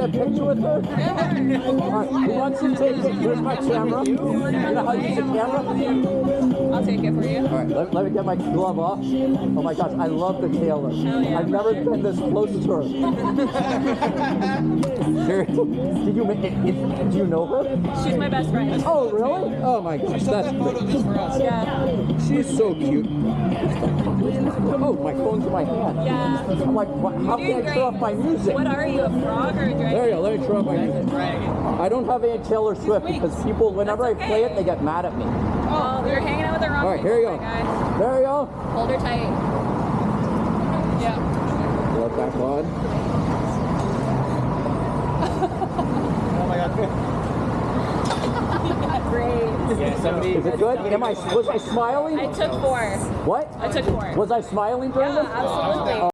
get a picture with her? Who wants to take it? Here's my camera. You know how to use a camera? I'll take it for you. All right, let me get my glove off. Oh my gosh, I love the Taylor. yeah. I've never been this close to her. Did you make it? Do you know her? She's my best friend. Oh, really? Oh my gosh, that's great. Yeah. She's so cute. Oh, my phone's in my hand. Yeah. I'm like, what, how can I turn off my music? What are you, a frog or a dragon? There you go, let me turn off my music. I don't have any Taylor Swift because people, whenever I play it, they get mad at me. Oh, you're hanging out with the wrong All right, here you go. guys. There you go. Hold her tight. Yeah. Let that on. Oh my god. Great. Yeah, somebody. Is it good? Was I smiling? I took 4. What? I took 4. Was I smiling during Yeah, this? absolutely.